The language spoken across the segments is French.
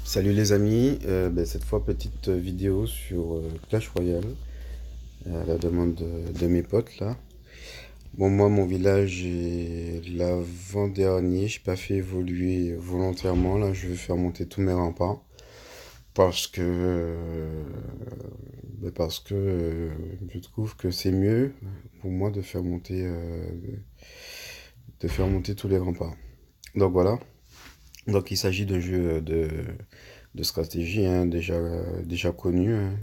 Salut les amis, cette fois petite vidéo sur Clash Royale, à la demande de mes potes là. Bon moi mon village est l'avant-dernier, j'ai pas fait évoluer volontairement, là je vais faire monter tous mes remparts parce que je trouve que c'est mieux pour moi de faire monter tous les remparts. Donc voilà, donc il s'agit d'un jeu de stratégie hein, déjà connu, hein,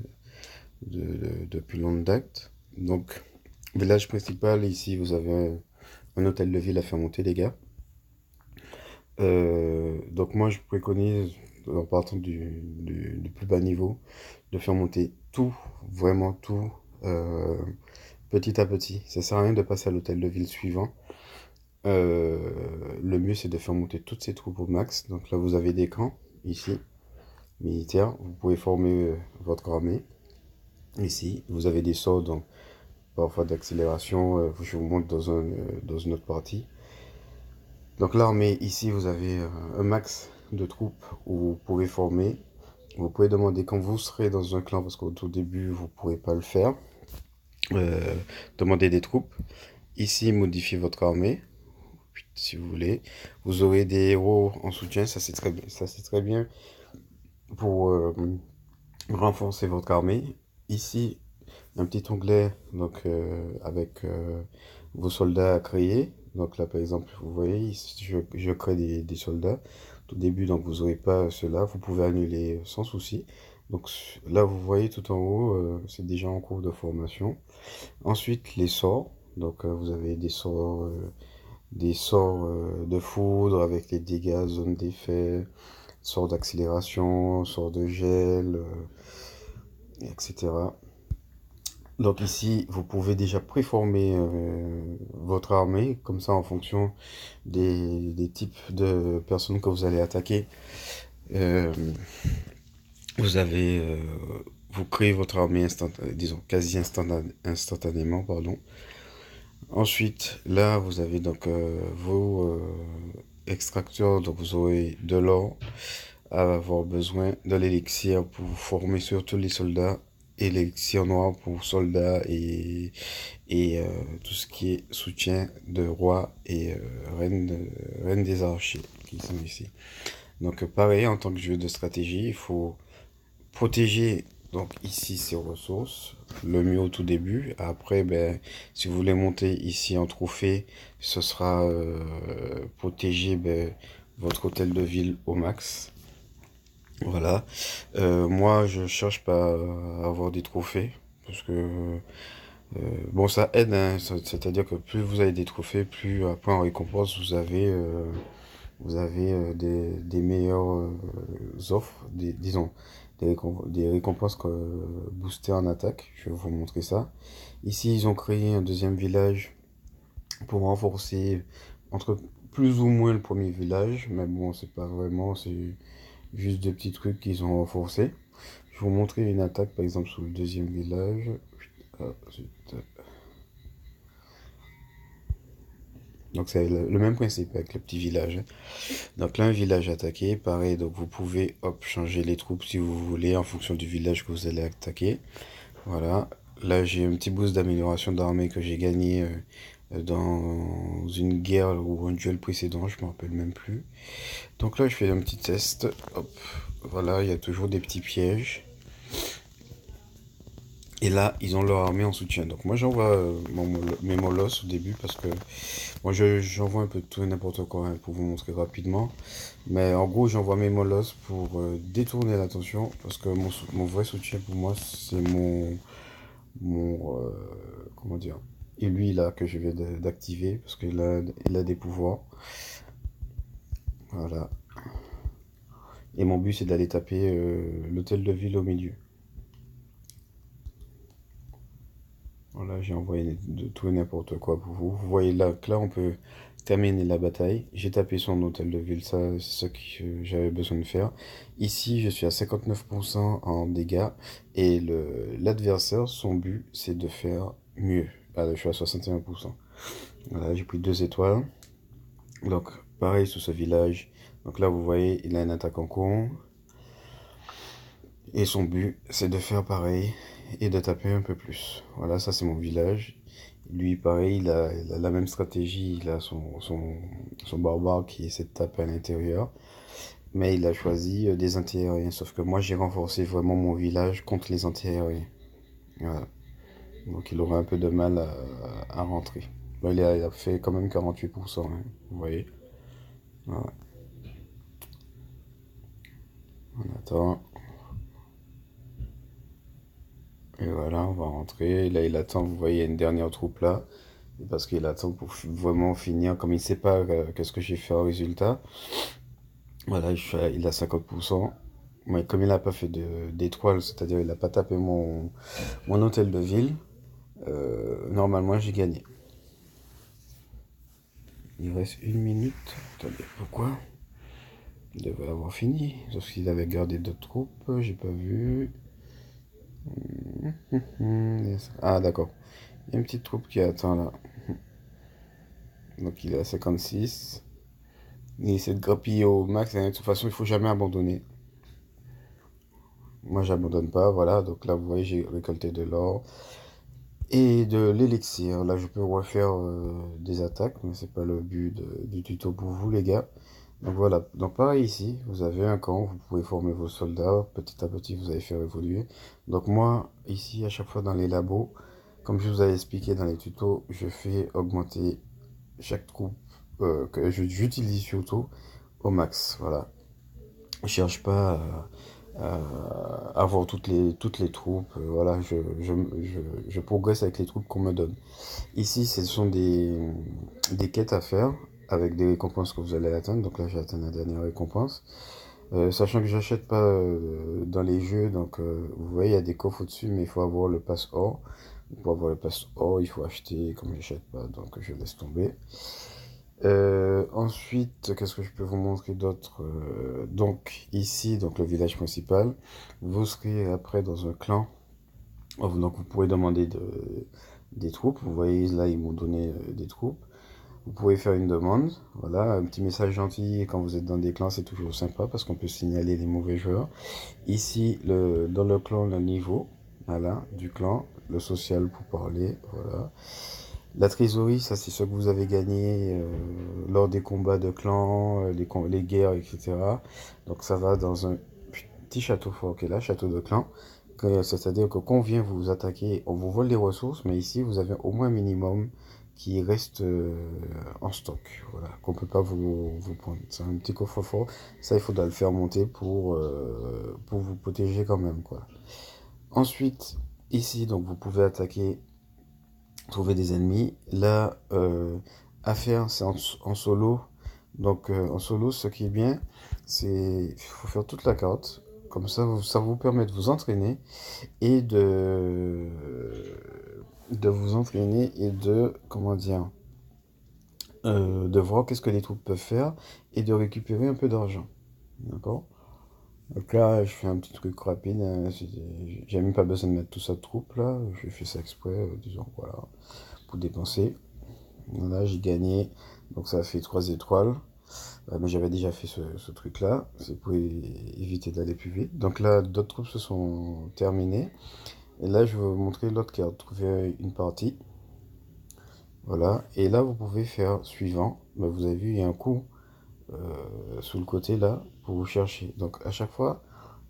depuis longue date. Donc, village principal, ici vous avez un hôtel de ville à faire monter, les gars. Donc, moi je préconise, en partant du plus bas niveau, de faire monter tout, vraiment tout, euh, petit à petit. Ça sert à rien de passer à l'hôtel de ville suivant. Le mieux c'est de faire monter toutes ces troupes au max. Donc là vous avez des camps, ici, militaires. Vous pouvez former votre armée. Ici, vous avez des sorts, donc parfois d'accélération, je vous montre dans une autre partie. Donc l'armée, ici vous avez un max de troupes où vous pouvez former. Vous pouvez demander quand vous serez dans un clan, parce qu'au tout début vous ne pourrez pas le faire. Euh, Demander des troupes. Ici, modifiez votre armée, si vous voulez. Vous aurez des héros en soutien, ça c'est très bien pour renforcer votre armée. Ici, un petit onglet donc avec vos soldats à créer. Donc là par exemple vous voyez je crée des soldats tout début, donc vous n'aurez pas cela, vous pouvez annuler sans souci. Donc là vous voyez tout en haut, c'est déjà en cours de formation. Ensuite les sorts, donc vous avez des sorts de foudre avec les dégâts, zone d'effet, sorts d'accélération, sorts de gel, etc. Donc ici, vous pouvez déjà préformer votre armée, comme ça en fonction des types de personnes que vous allez attaquer. Euh, vous avez, vous créez votre armée disons quasi instantanément, pardon. Ensuite, là, vous avez donc vos extracteurs, donc vous aurez de l'or à avoir besoin, de l'élixir pour former surtout les soldats et l'élixir noir pour soldats et tout ce qui est soutien de roi et reine des archers qui sont ici. Donc pareil, en tant que jeu de stratégie, il faut protéger donc ici ses ressources, le mieux au tout début. Après, ben, si vous voulez monter ici en trophée, ce sera protéger ben, votre hôtel de ville au max. Voilà. Moi, je cherche pas à avoir des trophées parce que bon, ça aide, hein, c'est-à-dire que plus vous avez des trophées, plus après en récompense vous avez des meilleures offres, disons des récompenses boostées en attaque. Je vais vous montrer ça. Ici, ils ont créé un deuxième village pour renforcer entre plus ou moins le premier village, mais bon, c'est pas vraiment, c'est juste des petits trucs qu'ils ont renforcés. Je vais vous montrer une attaque par exemple sur le deuxième village. Ah, donc c'est le même principe avec le petit village, hein. Donc là, un village attaqué, pareil, donc vous pouvez hop, changer les troupes si vous voulez en fonction du village que vous allez attaquer. Voilà, là j'ai un petit boost d'amélioration d'armée que j'ai gagné dans une guerre ou un duel précédent, je me rappelle même plus. Donc là je fais un petit test, hop, voilà, il y a toujours des petits pièges. Et là, ils ont leur armée en soutien. Donc moi j'envoie mes molosses au début parce que moi j'envoie un peu de tout et n'importe quoi hein, pour vous montrer rapidement. Mais en gros j'envoie mes molosses pour détourner l'attention parce que mon vrai soutien pour moi c'est comment dire, et lui là que je viens d'activer parce qu'il a des pouvoirs. Voilà. Et mon but c'est d'aller taper l'hôtel de ville au milieu. Voilà, j'ai envoyé de tout et n'importe quoi pour vous. Vous voyez là que là on peut terminer la bataille. J'ai tapé son hôtel de ville, ça c'est ce que j'avais besoin de faire. Ici je suis à 59% en dégâts et l'adversaire, son but c'est de faire mieux. Ah, je suis à 61%. Voilà, j'ai pris 2 étoiles. Donc pareil sur ce village. Donc là vous voyez il a une attaque en cours. Et son but, c'est de faire pareil et de taper un peu plus. Voilà, ça c'est mon village. Lui, pareil, il a la même stratégie. Il a son barbare qui essaie de taper à l'intérieur. Mais il a choisi des anti-aériens. Sauf que moi, j'ai renforcé vraiment mon village contre les anti-aériens. Voilà. Donc il aura un peu de mal à rentrer. Bon, il a fait quand même 48%, hein, vous voyez. Voilà. On attend. Et voilà, on va rentrer. Là, il attend, vous voyez, il y a une dernière troupe là. Parce qu'il attend pour vraiment finir. Comme il ne sait pas qu'est-ce que j'ai fait au résultat. Voilà, il a 50%. Mais comme il n'a pas fait d'étoile, c'est-à-dire il n'a pas tapé mon hôtel de ville, normalement j'ai gagné. Il reste 1 minute. Attendez, pourquoi? Il devrait avoir fini. Sauf qu'il avait gardé d'autres troupes, j'ai pas vu. Ah, d'accord. Il y a une petite troupe qui attend là. Donc il est à 56. Il essaie de grappiller au max. Et de toute façon, il faut jamais abandonner. Moi, j'abandonne pas. Voilà. Donc là, vous voyez, j'ai récolté de l'or et de l'élixir. Là, je peux refaire des attaques, mais c'est pas le but du tuto pour vous, les gars. Donc voilà. Donc pareil ici, vous avez un camp. Vous pouvez former vos soldats. Petit à petit, vous allez faire évoluer. Donc moi, ici, à chaque fois dans les labos, comme je vous avais expliqué dans les tutos, je fais augmenter chaque troupe que j'utilise surtout au max. Voilà. Je cherche pas à avoir toutes les troupes. Voilà, je progresse avec les troupes qu'on me donne. Ici, ce sont des quêtes à faire avec des récompenses que vous allez atteindre. Donc là, j'ai atteint la dernière récompense. Sachant que j'achète pas dans les jeux, donc vous voyez, il y a des coffres au-dessus, mais il faut avoir le pass or. Pour avoir le pass or, il faut acheter, comme j'achète pas, donc je laisse tomber. Ensuite, qu'est-ce que je peux vous montrer d'autre? Donc ici, donc le village principal, vous serez après dans un clan. Donc vous pourrez demander des troupes. Vous voyez là, ils m'ont donné des troupes. Vous pouvez faire une demande. Voilà, un petit message gentil quand vous êtes dans des clans, c'est toujours sympa parce qu'on peut signaler les mauvais joueurs. Ici, dans le clan, le niveau, voilà, du clan, le social pour parler, voilà. La trésorerie, ça c'est ce que vous avez gagné lors des combats de clans, les guerres, etc. Donc ça va dans un petit château fort qui est là, château de clan. C'est-à-dire que quand on vient vous attaquer, on vous vole les ressources, mais ici vous avez au moins un minimum qui reste en stock, voilà, qu'on peut pas vous prendre. C'est un petit coffre-fort, ça il faudra le faire monter pour vous protéger quand même, quoi. Ensuite, ici, donc vous pouvez attaquer, trouver des ennemis. Là, à faire, c'est en solo. Donc en solo, ce qui est bien, c'est il faut faire toute la carte. Comme ça vous permet de vous entraîner et de vous entraîner et comment dire, de voir qu'est-ce que les troupes peuvent faire et de récupérer un peu d'argent. D'accord? Donc là, je fais un petit truc rapide, hein. J'ai même pas besoin de mettre tout ça de troupes là. Je fais ça exprès, disons, voilà, pour dépenser. Voilà, j'ai gagné. Donc ça a fait 3 étoiles. Mais j'avais déjà fait ce truc-là. C'est pour éviter d'aller plus vite. Donc là, d'autres troupes se sont terminées. Et là, je vais vous montrer l'autre carte. Trouver une partie. Voilà. Et là, vous pouvez faire suivant. Bah, vous avez vu, il y a un coup sous le côté là pour vous chercher. Donc à chaque fois,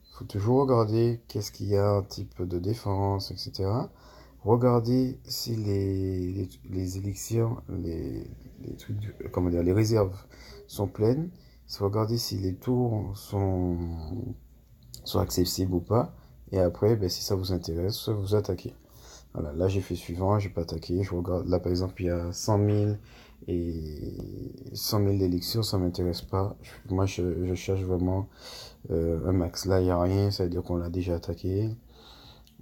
il faut toujours regarder qu'est-ce qu'il y a, un type de défense, etc. Regardez si les élixirs, les trucs, comment dire, les réserves sont pleines. Il faut regarder si les tours sont accessibles ou pas. Et après, ben, si ça vous intéresse, vous attaquez. Voilà, là j'ai fait suivant, j'ai pas attaqué. Je regarde, là par exemple, il y a 100 000 et 100 000 d'élixirs, ça m'intéresse pas. Moi je cherche vraiment un max. Là il n'y a rien, ça veut dire qu'on l'a déjà attaqué.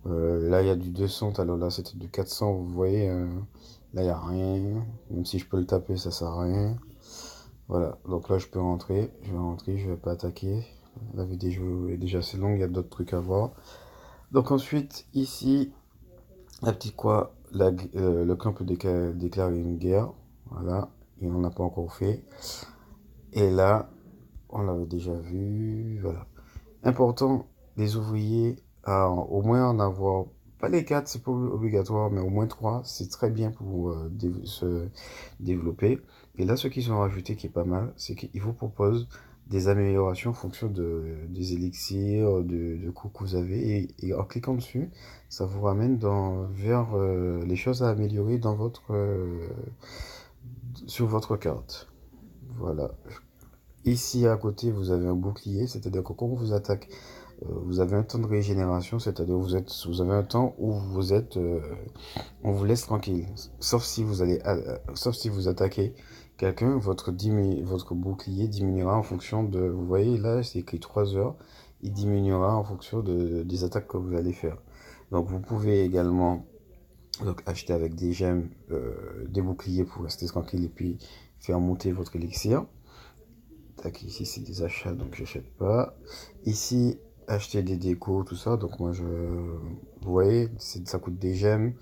Là, il y a du 200, alors là, c'était du 400, vous voyez. Là, il n'y a rien. Même si je peux le taper, ça sert à rien. Voilà, donc là, je peux rentrer. Je vais rentrer, je vais pas attaquer. La vidéo est déjà assez longue, il y a d'autres trucs à voir. Donc ensuite, ici, la petite quoi, le clan peut déclarer une guerre. Voilà, il n'en a pas encore fait. Et là, on l'avait déjà vu. Voilà. Important, les ouvriers à au moins en avoir, pas les quatre, c'est pas obligatoire, mais au moins trois, c'est très bien pour se développer. Et là, ce qu'ils ont rajouté qui est pas mal, c'est qu'ils vous proposent des améliorations en fonction des élixirs, de coups que vous avez. Et en cliquant dessus, ça vous ramène vers les choses à améliorer sur votre carte. Voilà. Ici à côté, vous avez un bouclier, c'est-à-dire que quand on vous attaque, vous avez un temps de régénération, c'est-à-dire vous avez un temps où on vous laisse tranquille. Sauf si vous attaquez quelqu'un, votre bouclier diminuera en fonction de, vous voyez là, c'est écrit 3 heures, il diminuera en fonction des attaques que vous allez faire. Donc vous pouvez également donc, acheter avec des gemmes, des boucliers pour rester tranquille et puis faire monter votre élixir. Tac, ici c'est des achats, donc j'achète pas. Ici, acheter des décos, tout ça. Donc moi vous voyez, ça coûte des gemmes.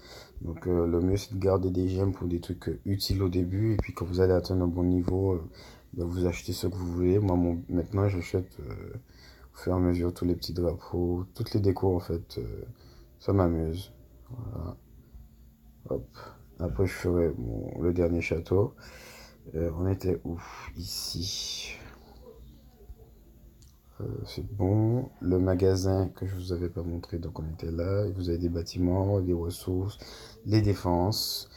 Donc le mieux c'est de garder des gemmes pour des trucs utiles au début. Et puis quand vous allez atteindre un bon niveau, ben, vous achetez ce que vous voulez. Moi maintenant j'achète au fur et à mesure tous les petits drapeaux, toutes les décos en fait. Ça m'amuse. Voilà. Hop. Après je ferai le dernier château. On était où? Ici. C'est bon. Le magasin que je vous avais pas montré, donc on était là. Vous avez des bâtiments, des ressources, les défenses.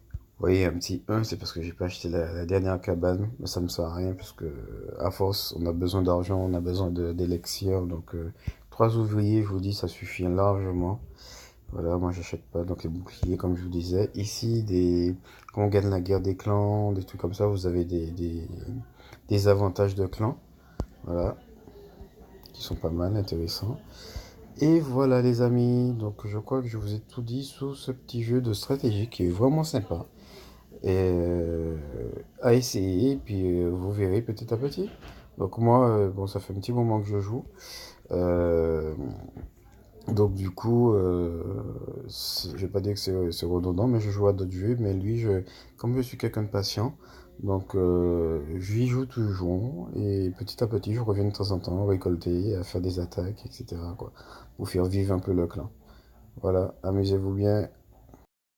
Vous voyez, un petit 1, c'est parce que j'ai pas acheté la dernière cabane. Mais ça me sert à rien parce que, à force, on a besoin d'argent, on a besoin d'élixir. Donc, 3 ouvriers, je vous dis, ça suffit largement. Voilà, moi j'achète pas. Donc, les boucliers, comme je vous disais. Ici, quand on gagne la guerre des clans, des trucs comme ça, vous avez des avantages de clan. Voilà, qui sont pas mal intéressants. Et voilà les amis, donc je crois que je vous ai tout dit sur ce petit jeu de stratégie qui est vraiment sympa. Et à essayer, puis vous verrez petit à petit. Donc moi, bon, ça fait un petit moment que je joue. Euh, donc du coup, je vais pas dire que c'est redondant, mais je joue à d'autres jeux. Mais lui, comme je suis quelqu'un de patient, donc je lui joue toujours. Et petit à petit, je reviens de temps en temps récolter, à faire des attaques, etc. quoi, pour faire vivre un peu le clan. Voilà, amusez-vous bien.